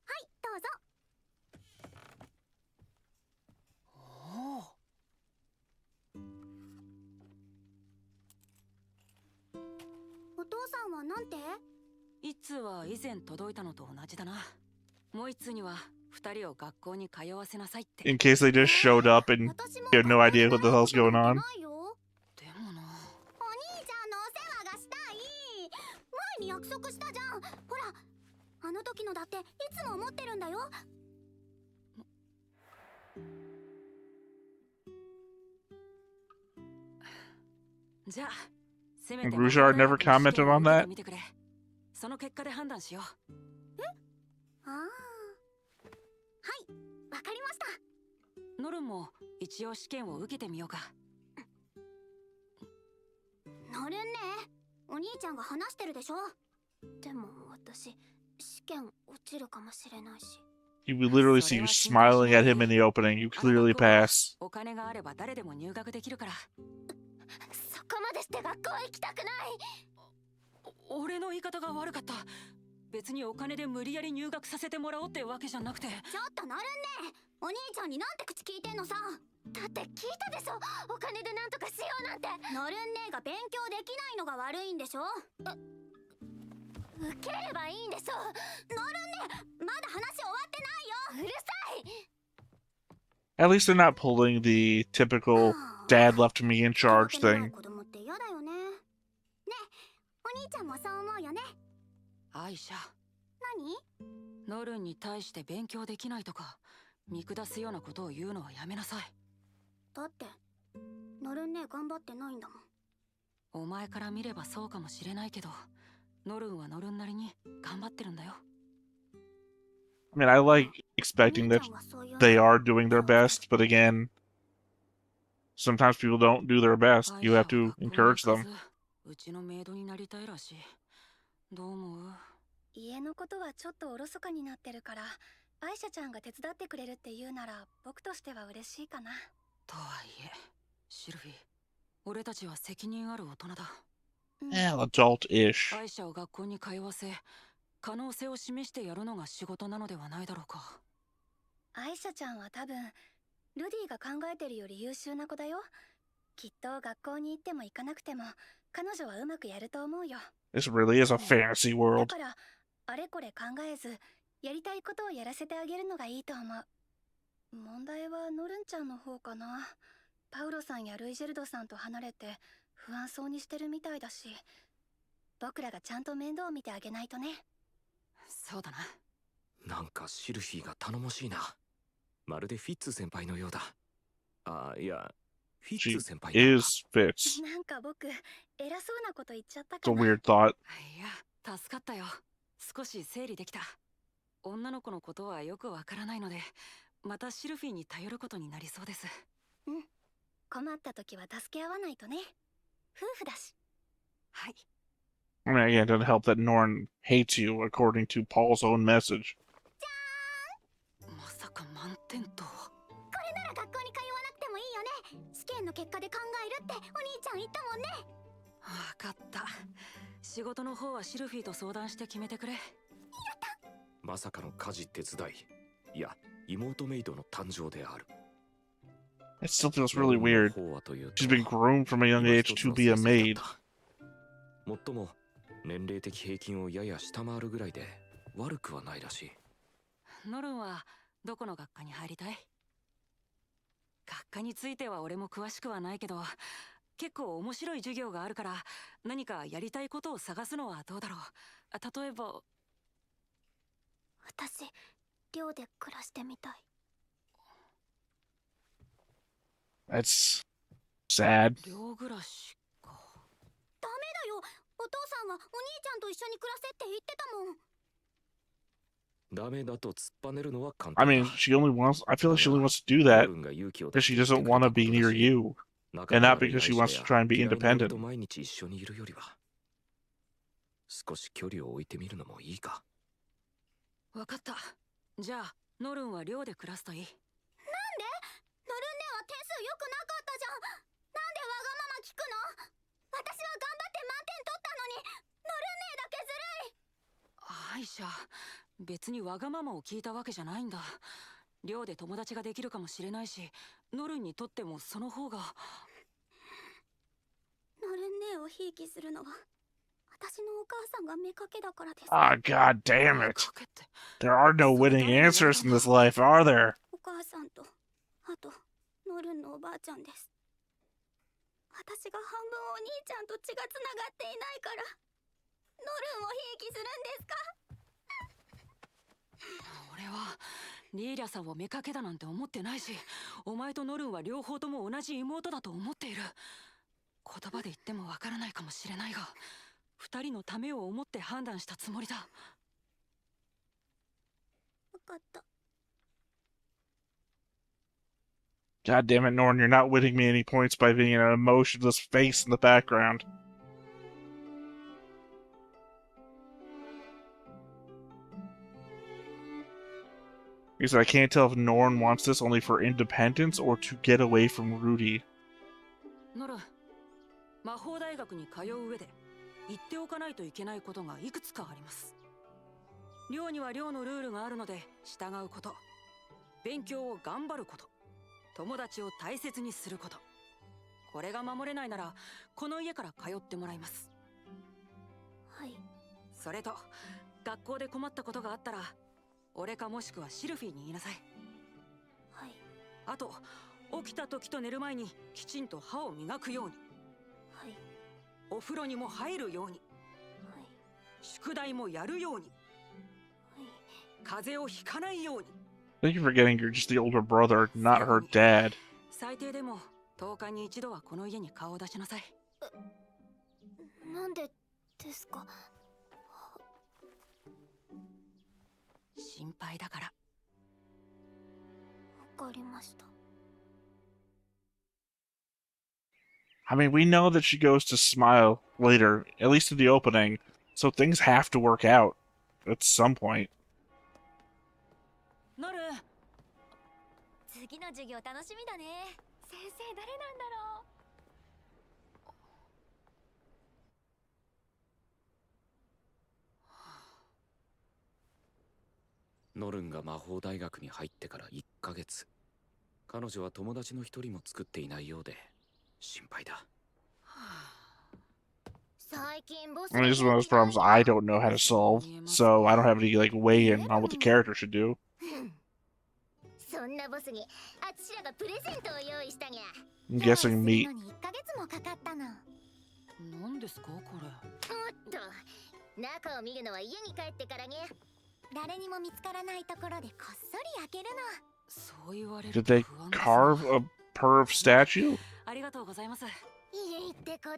はい、どうぞ。お父さんはなんて？一通は以前届いたのと同じだな。もう一通には二人を学校に通わせなさいって。 In case they just showed up and 私も you had no idea what the hell's going on. ないよ。でもな。お兄ちゃんのお世話がしたい。前に約束したじゃん。ほら、あの時のだっていつも思ってるんだよ。じゃあ、せめ And て Rougeard never commented on that? 見てくれ。その結果で判断しよう。ああ、はい、わかりました。ノルンも一応試験を受けてみようか。ノルンね、お兄ちゃんが話してるでしょ。でも私、試験落ちるかもしれないし。You would literally see you smiling at him in the opening. You clearly pass. お金があれば誰でも入学できるから。そこまでして学校行きたくない。俺の言い方が悪かった。別にお金で無理やり入学させてもらおうってわけじゃなくて。ちょっとノルンね、お兄ちゃんになんて口聞いてんのさ。だって聞いたでしょ、お金でなんとかしようなんて。ノルン姉が勉強できないのが悪いんでしょ。受ければいいんでしょ。ノルン姉、まだ話終わってないよ。うるさい。 At least they're not pulling the typical dad left me in charge thing. 子供って嫌だよね。ねえ、お兄ちゃんもそう思うよね。アイシャ、何？ノルンに対して勉強できないとか見下すようなことを言うのはやめなさい。だってノルンね頑張ってないんだもん。お前から見ればそうかもしれないけど、ノルンはノルンなりに頑張ってるんだよ。I mean, I like expecting that they are doing their best, but again, sometimes people don't do their best. You have to encourage them. うちのメイドになりたいらしい。どう思う？家のことはちょっとおろそかになってるから、アイシャちゃんが手伝ってくれるって言うなら僕としては嬉しいかな。とはいえ、シルフィー、俺たちは責任ある大人だ。Adult-ish. アイシャを学校に通わせ、可能性を示してやるのが仕事なのではないだろうか。アイシャちゃんは多分ルディが考えてるより優秀な子だよ。きっと学校に行っても行かなくても彼女はうまくやると思うよ。This really is a fantasy だ world. からあれこれ考えずやりたいことをやらせてあげるのがいいと思う。問題はノルンちゃんの方かな。パウロさんやルイジェルドさんと離れて不安そうにしてるみたいだし、僕らがちゃんと面倒を見てあげないとね。そうだな。なんかシルフィーが頼もしいな。まるでフィッツ先輩のようだ。あ、いや、フィッ She ツ先輩だ。is Fitz. なんか僕偉そうなこと言っちゃった It's a かな。 weird thought. いや、助かったよ。少し整理できた。女の子のことはよくわからないので、またシルフィーに頼ることになりそうです。うん。困った時は助け合わないとね。夫婦だし。はい。I mean, again, it doesn't help that Norn hates you, according to Paul's own message. まさか満点と。これなら学校に通わなくてもいいよね。試験の結果で考えるってお兄ちゃん言ったもんね。わかった。仕事の方はシルフィーと相談して決めてくれ。まさかの家事手伝い。いや、妹メイドの誕生である。It still feels really weird. She's been groomed from a young age to be a maid. もっとも年齢的平均をやや下回るぐらいで悪くはないらしい。ノルンはどこの学科に入りたい？学科については俺も詳しくはないけど、結構面白い授業があるから何かやりたいことを探すのはどうだろう。例えば私寮で暮らしてみたい。 That's sad. 寮暮らしか。ダメだよ。お父さんはお兄ちゃんと一緒に暮らせって言ってたもん。ダメだと突っぱねるのは簡 I 単だ。 mean, I feel like she only wants to do that because she doesn't want to be near you, and not because she wants to try and be independent. 毎日一緒にいるよりは少し距離を置いてみるのもいいか。わかった。じゃあノルンは寮で暮らすといい。なんで？ノルン姉は点数良くなかったじゃん。なんでわがまま聞くの？私は頑張って満点取ったのに、ノルン姉だけずるい。アイシャ、別にわがままを聞いたわけじゃないんだ。寮で友達ができるかもしれないし、ノルンにとってもその方が。ノルン姉をひいきするのは私のお母さんが目かけだからです。Ah, god damn it. There are no winning answers in this life, are there? お母さんと、あとノルンのおばあちゃんです。私が半分お兄ちゃんと血がつながっていないから、ノルンをひいきするんですか？俺はリーリャさんを目かけだなんて思ってないし、お前とノルンは両方とも同じ妹だと思っている。言葉で言ってもわからないかもしれないが、二人のためを思って判断したつもりだ。わかった。 God damn it, Norn, you're not winning me any points by being an emotionless face in the background. He said, I can't tell if Norn wants this only for independence or to get away from Rudy. ノルン、魔法大学に通う上で言っておかないといけないことがいくつかあります。寮には寮のルールがあるので従うこと、勉強を頑張ること、友達を大切にすること。これが守れないならこの家から通ってもらいます。はい。それと学校で困ったことがあったら俺かもしくはシルフィーに言いなさい。はい。あと起きた時と寝る前にきちんと歯を磨くように。はい。お風呂にも入るように。はい。宿題もやるように。はい。風邪をひかないように。I think you're forgetting you're just the older brother, not her dad. 最低でも10日に一度はこの家に顔を出しなさい。なんでですか？心配だから。わかりました。I mean, we know that she goes to Smile later, at least in the opening, so things have to work out at some point. ノル、次の授業楽しみだね。先生誰なんだろう。ノルンが魔法大学に入ってから1ヶ月。彼女は友達の一人も作っていないようで心配だ。最近ボス I mean, this is one of those problems I don't know how to solve, so I don't have any, like, weigh in on what the character should do. そんなボスにあちらがプレゼントを用意したにゃ。 I'm guessing meat. 1ヶ月もかかったの。何ですかこれ。おっと、中を見るのは家に帰ってからね。誰にも見つからないところでこっそり開けるの。そう言われる Did と they 不安です。 carve a perv statue? ありがとうございます。いいってことにゃ。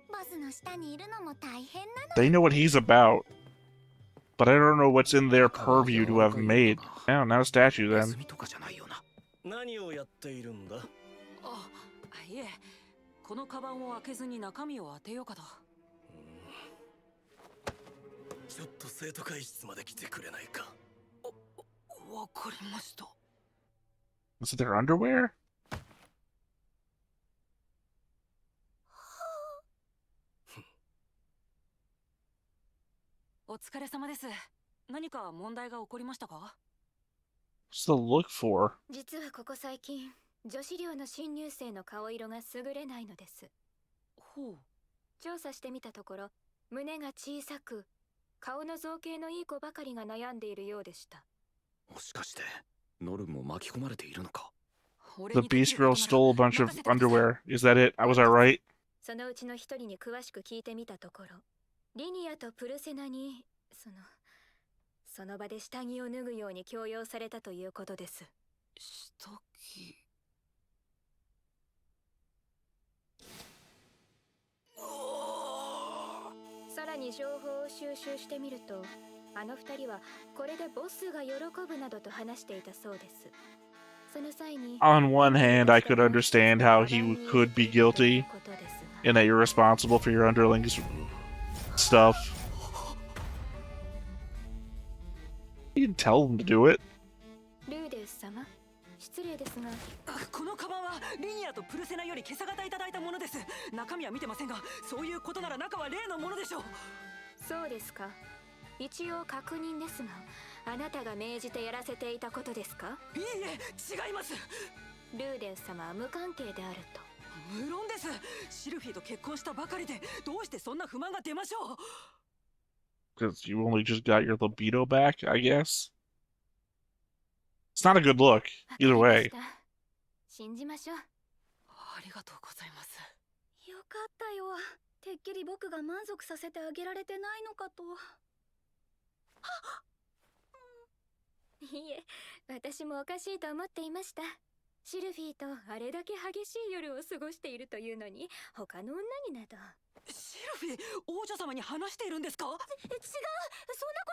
ボスの下にいるのも大変なの。 They know what he's about, but I don't know what's in their purview to have made. Yeah, not a statue ネ then. ズミとかじゃないよな。何をやっているんだ？あ、いえ、このカバンを開けずに中身を当てようかと。ちょっと生徒会室まで来てくれないか？わかりました。 Was it their underwear? お疲れ様です。何か問題が起こりましたか？ What's the look for? 実はここ最近女子寮の新入生の顔色が優れないのです。ほう。調査してみたところ、胸が小さく顔の造形のいい子ばかりが悩んでいるようでした。もしかしてノルンも巻き込まれているのか？ The Beast Girl stole a bunch of underwear. Is that it? Was I right? そのうちの一人に詳しく聞いてみたところ、リニアとプルセナにその場で下着を脱ぐように強要されたということです。下着。さらに情報を収集してみると、あの二人はこれでボスが喜ぶなどと話していたそうです。その際に On one hand, I could understand how he could be guilty and that you're responsible for your underlings' stuff. You didn't tell them to do it. ルーデウス様、失礼ですが、このカバンはリニアとプルセナより今朝方いただいたものです。中身は見てませんが、そういうことなら中は例のものでしょう。そうですか。一応確認ですが、あなたが命じてやらせていたことですか？いいえ、違います。ルーデウス様は無関係であると。無論です。シルフィーと結婚したばかりでどうしてそんな不満が出ましょう。 Because you only just got your libido back, I guess. It's not a good look, either way. 信じましょう。ありがとうございます。よかったよ。てっきり僕が満足させてあげられてないのかと。いいえ、私もおかしいと思っていました。シルフィーとあれだけ激しい夜を過ごしているというのに他の女になど。シルフィ、王女様に話しているんですか？違う、そんなこ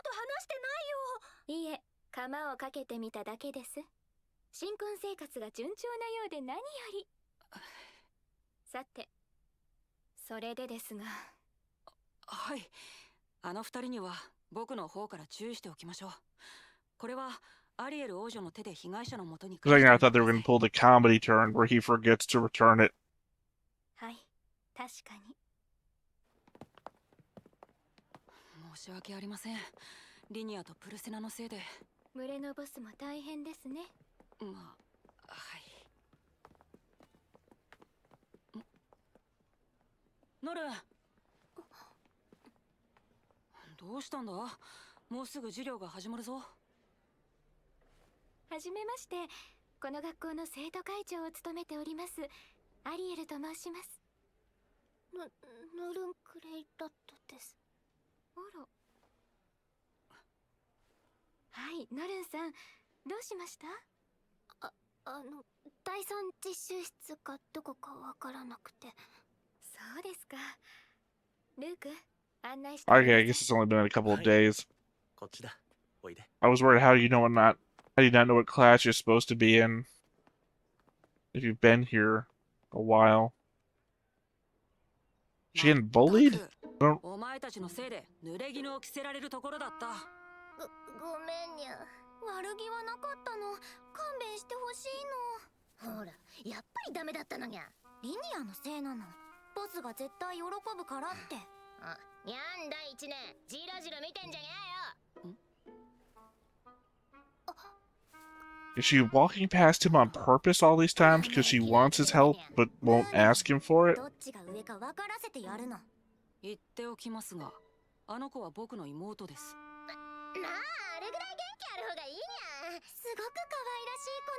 と話してないよ。いいえ、釜をかけてみただけです。新婚生活が順調なようで何より。さて、それでですが。はい、あの二人には僕の方から注意しておきましょう。これはアリエル王女の手で被害者のもとに For a second, I thought they were going to pull the comedy turn where he forgets to return it. はい、確かに。申し訳ありません。リニアとプルセナのせいで。群れのボスも大変ですね。まあ、はい。ノルン、どうしたんだ？もうすぐ授業が始まるぞ。はじめまして、この学校の生徒会長を務めておりますアリエルと申します。ノルン・クレイラットです。あら。はい、ノルンさん、どうしました？第三実習室かどこかわからなくて。そうですか。ルーク、案内して。Okay, I guess it's only been a couple of days. こっちだ。おいで。 I was worried how do you not know what class you're supposed to be in if you've been here a while. She getting bullied? I don't. お前たちのせいで濡れ衣を着せられるところだった。ごめんにゃ。悪気はなかったの。勘弁してほしいの。ほら、やっぱりダメだったのにゃ。リニアのせいなの。ボスが絶対喜ぶからって。あ、にゃんだ一年。ジロジロ見てんじゃねえよ。Is she walking past him on purpose all these times because she wants his help but won't ask him for it? どっちが上か分からせてやるの。言っておきますが、あの子は僕の妹です。まあ、あれぐらい元気ある方がいいにゃ。すごく可愛らしい子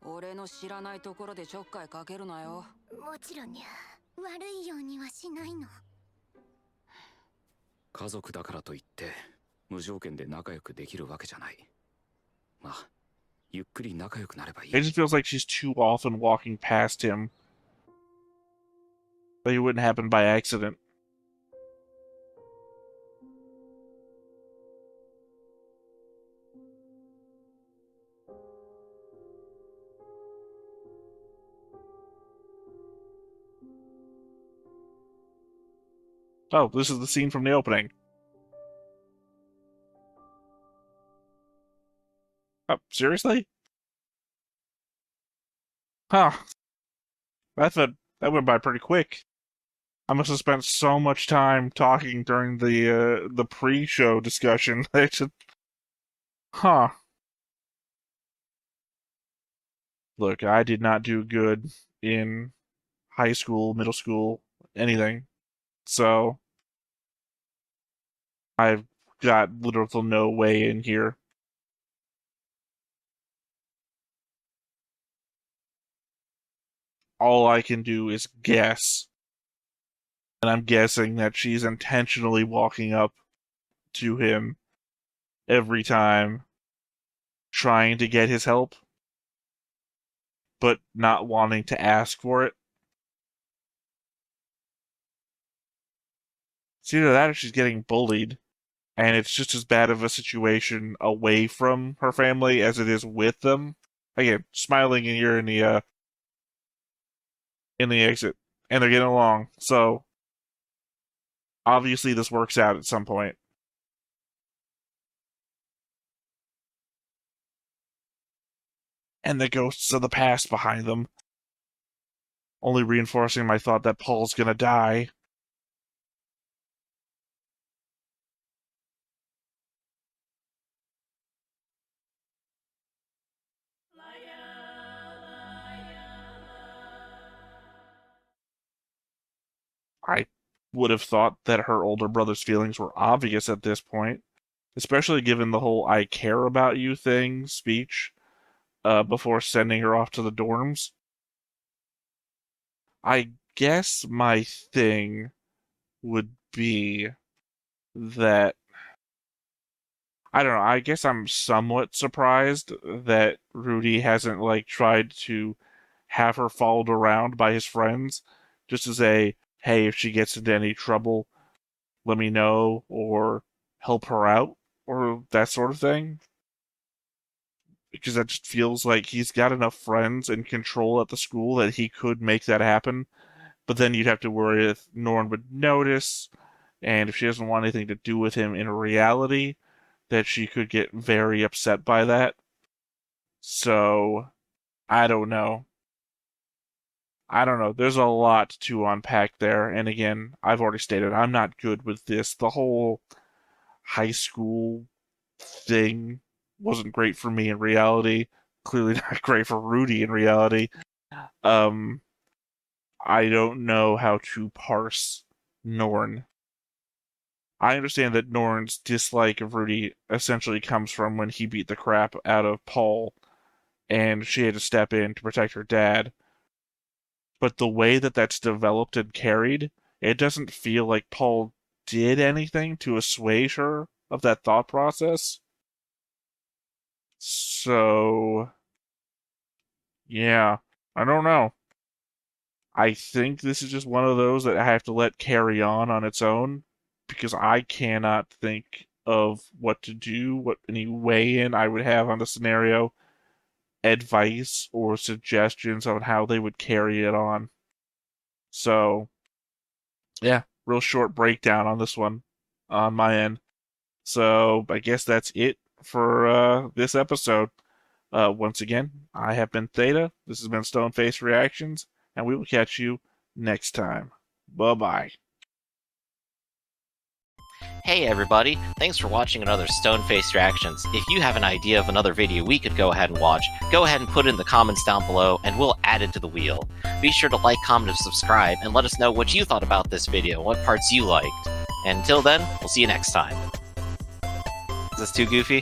なの。俺の知らないところでちょっかいかけるなよ。もちろんにゃ。悪いようにはしないの。家族だからといって無条件で仲良くできるわけじゃない。まあ、ゆっくり仲良くなればいい。 It just feels like she's too often walking past him. But it wouldn't happen by accident. Oh, this is the scene from the opening. Oh, seriously? Huh. That went by pretty quick. I must have spent so much time talking during the pre-show discussion. Huh. Look, I did not do good in high school, middle school, anything. So I've got literal no way in here. All I can do is guess. And I'm guessing that she's intentionally walking up to him every time, trying to get his help, but not wanting to ask for it. It's either that or she's getting bullied, and it's just as bad of a situation away from her family as it is with them. Again, smiling in here in the exit, and they're getting along. So obviously this works out at some point. And the ghosts of the past behind them, only reinforcing my thought that Paul's gonna die. I would have thought that her older brother's feelings were obvious at this point, especially given the whole "I care about you" thing speech before sending her off to the dorms. I guess my thing would be that I don't know. I guess I'm somewhat surprised that Rudy hasn't like tried to have her followed around by his friends just to say, hey, if she gets into any trouble, let me know or help her out or that sort of thing. Because that just feels like he's got enough friends and control at the school that he could make that happen. But then you'd have to worry if Norn would notice, and if she doesn't want anything to do with him in reality, that she could get very upset by that. So, I don't know. I don't know. There's a lot to unpack there. And again, I've already stated I'm not good with this. The whole high school thing wasn't great for me in reality. Clearly not great for Rudy in reality. Um, I don't know how to parse Norn. I understand that Norn's dislike of Rudy essentially comes from when he beat the crap out of Paul and she had to step in to protect her dad. But the way that that's developed and carried, it doesn't feel like Paul did anything to assuage her of that thought process. So, yeah, I don't know. I think this is just one of those that I have to let carry on its own because I cannot think of what to do, what any way in I would have on the scenario, advice or suggestions on how they would carry it on. So, yeah, real short breakdown on this one on my end. So, I guess that's it for this episode. Once again, I have been Theta. This has been Stoneface Reactions, and we will catch you next time. Bye-bye. Hey everybody, thanks for watching another Stone-Faced Reactions. If you have an idea of another video we could go ahead and watch, go ahead and put it in the comments down below and we'll add it to the wheel. Be sure to like, comment, and subscribe, and let us know what you thought about this video, what parts you liked. And until then, we'll see you next time. Is this too goofy?